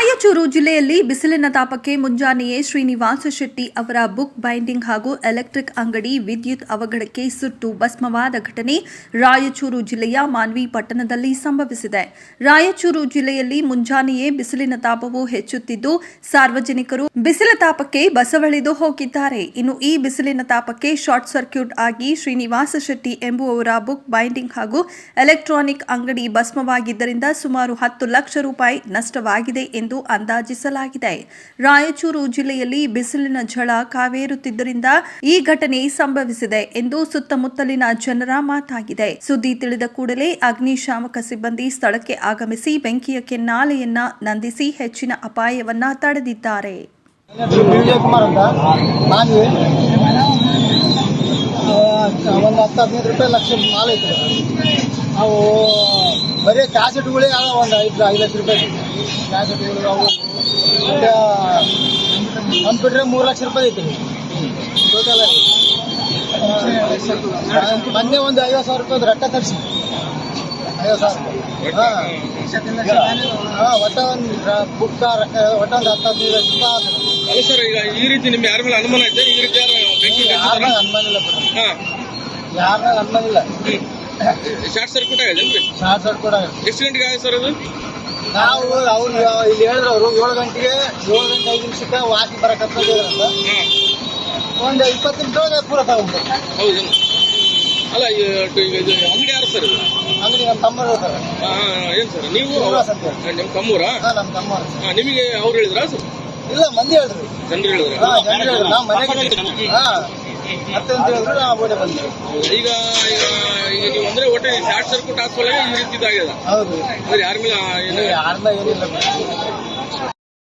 ರಾಯಚೂರು ಜಿಲ್ಲೆಯಲ್ಲಿ ಬಿಸಿಲಿನ ತಾಪಕ್ಕೆ ಮುಂಜಾನೆಯೇ ಶ್ರೀನಿವಾಸ ಶೆಟ್ಟಿ ಅವರ ಬುಕ್ ಬೈಂಡಿಂಗ್ ಹಾಗೂ ಎಲೆಕ್ಟ್ರಿಕ್ ಅಂಗಡಿ ವಿದ್ಯುತ್ ಅವಘಡಕ್ಕೆ ಸುಟ್ಟು ಭಸ್ಮವಾದ ಘಟನೆ ರಾಯಚೂರು ಜಿಲ್ಲೆಯ ಮಾನ್ವಿ ಪಟ್ಟಣದಲ್ಲಿ ಸಂಭವಿಸಿದೆ. ರಾಯಚೂರು ಜಿಲ್ಲೆಯಲ್ಲಿ ಮುಂಜಾನೆಯೇ ಬಿಸಿಲಿನ ತಾಪವು ಹೆಚ್ಚುತ್ತಿದ್ದು ಸಾರ್ವಜನಿಕರು ಬಿಸಿಲ ತಾಪಕ್ಕೆ ಬಸವಳಿದು ಹೋಗಿದ್ದಾರೆ. ಇನ್ನು ಈ ಬಿಸಿಲಿನ ತಾಪಕ್ಕೆ ಶಾರ್ಟ್ ಸರ್ಕ್ಯೂಟ್ ಆಗಿ ಶ್ರೀನಿವಾಸ ಶೆಟ್ಟಿ ಎಂಬುವವರ ಬುಕ್ ಬೈಂಡಿಂಗ್ ಹಾಗೂ ಎಲೆಕ್ಟ್ರಾನಿಕ್ ಅಂಗಡಿ ಭಸ್ಮವಾಗಿದ್ದರಿಂದ ಸುಮಾರು 10 ಲಕ್ಷ ರೂಪಾಯಿ ನಷ್ಟವಾಗಿದೆ ಎಂದು ಅಂದಾಜಿಸಲಾಗಿದೆ. ರಾಯಚೂರು ಜಿಲ್ಲೆಯಲ್ಲಿ ಬಿಸಿಲಿನ ಝಳ ಕಾವೇರುತ್ತಿದ್ದರಿಂದ ಈ ಘಟನೆ ಸಂಭವಿಸಿದೆ ಎಂದು ಸುತ್ತಮುತ್ತಲಿನ ಜನರ ಮಾತಾಗಿದೆ. ಸುದ್ದಿ ತಿಳಿದ ಕೂಡಲೇ ಅಗ್ನಿಶಾಮಕ ಸಿಬ್ಬಂದಿ ಸ್ಥಳಕ್ಕೆ ಆಗಮಿಸಿ ಬೆಂಕಿಯ ಕೆನ್ನಾಲೆಯನ್ನ ನಂದಿಸಿ ಹೆಚ್ಚಿನ ಅಪಾಯವನ್ನ ತಡೆದಿದ್ದಾರೆ. ಒಂದು 10-15 ರೂಪಾಯಿ ಲಕ್ಷ ಮಾಲ್ ಐತೆ. ಅವು ಬರೀ ಕ್ಯಾಸೆಟ್ಗಳೇ ಒಂದು 5 ಲಕ್ಷ ರೂಪಾಯಿ ಕ್ಯಾಸೆಟ್ಗಳು. ಅವು ಕಂಪ್ಯೂಟ್ರ್ 3 ಲಕ್ಷ ರೂಪಾಯಿ ಐತೆ ಟೋಟಲ್. ಮೊನ್ನೆ ಒಂದು 50,000 ರೂಪಾಯಿ ರೊಕ್ಕ ತರಿಸಿ 50,000 ಒಟ್ಟ ಒಂದು ಬುಕ್ಕ ರೊಕ್ಕ ಒಟ್ಟ ಒಂದು 10-15 ಲಕ್ಷ ರೂಪಾಯಿ. ಸರ್, ಈಗ ಈ ರೀತಿ ನಿಮ್ಗೆ ಯಾರ ಮೇಲೆ ಅನುಮಾನ ಇದೆ? ಈ ರೀತಿ ಯಾರ ಅನುಮಾನ ಇಲ್ಲ ಬಿಡ್ರಿ, ಯಾರ ಅನುಮಾನ ಇಲ್ಲ. ಶಾರ್ಟ್ ಸರ್ಕ್ಯೂಟ್ ಆಗಿದೆ. ಶಾರ್ಟ್ ಸರ್ಕ್ಯೂಟ್ ಆಗಿದೆ. ಎಷ್ಟು ಗಂಟೆಗೆ ಆಗಿದೆ ಸರ್ ಅದು? ನಾವು ಅವ್ರು ಇಲ್ಲಿ ಹೇಳಿದ್ರು 7 ಗಂಟೆ 5 ನಿಮಿಷಕ್ಕೆ ವಾಕಿಂಗ್ ಬರಕಂತ ಒಂದು 20 ನಿಮಿಷ ಪೂರ ತಗೊಂಡು. ಹೌದು. ಅಲ್ಲ, ಇದು ಅಂಗಡಿ ಯಾರು ಸರ್? ಅಂಗಡಿ ನಮ್ಮ ತಮ್ಮರು ಇರ್ತಾರೆ. ಏನ್ ಸರ್ ನೀವು? ನಿಮ್ಮ ತಮ್ಮೂರಾ? ನಮ್ಮ ತಮ್ಮರು. ನಿಮಗೆ ಅವ್ರು ಹೇಳಿದ್ರಾ ಸರ್? ಇಲ್ಲ, ಮಂದಿ ಹೇಳಿದ್ರು, ಜನರು ಹೇಳಿದ್ರ? ಜನರು ಹೇಳಿದ್ರು. ನಾವು ಮನೆಗೆ ಮತ್ತೆ ಅಂತ ಹೇಳಿದ್ರು, ನಾವು ಓಡಿ ಬಂದ್ವಿ. ಈಗ ನೀವು ಅಂದ್ರೆ ಒಟ್ಟೆ ಶಾರ್ಟ್ ಸರ್ಕ್ಯೂಟ್ ಹಾಕೋಲ್ಲ ಈ ರೀತಿ ಇದಾಗಿದೆ. ಹೌದು, ಯಾರ ಮೇಲೆ ಯಾರ ಮೇಲೆ ಏನಿಲ್ಲ.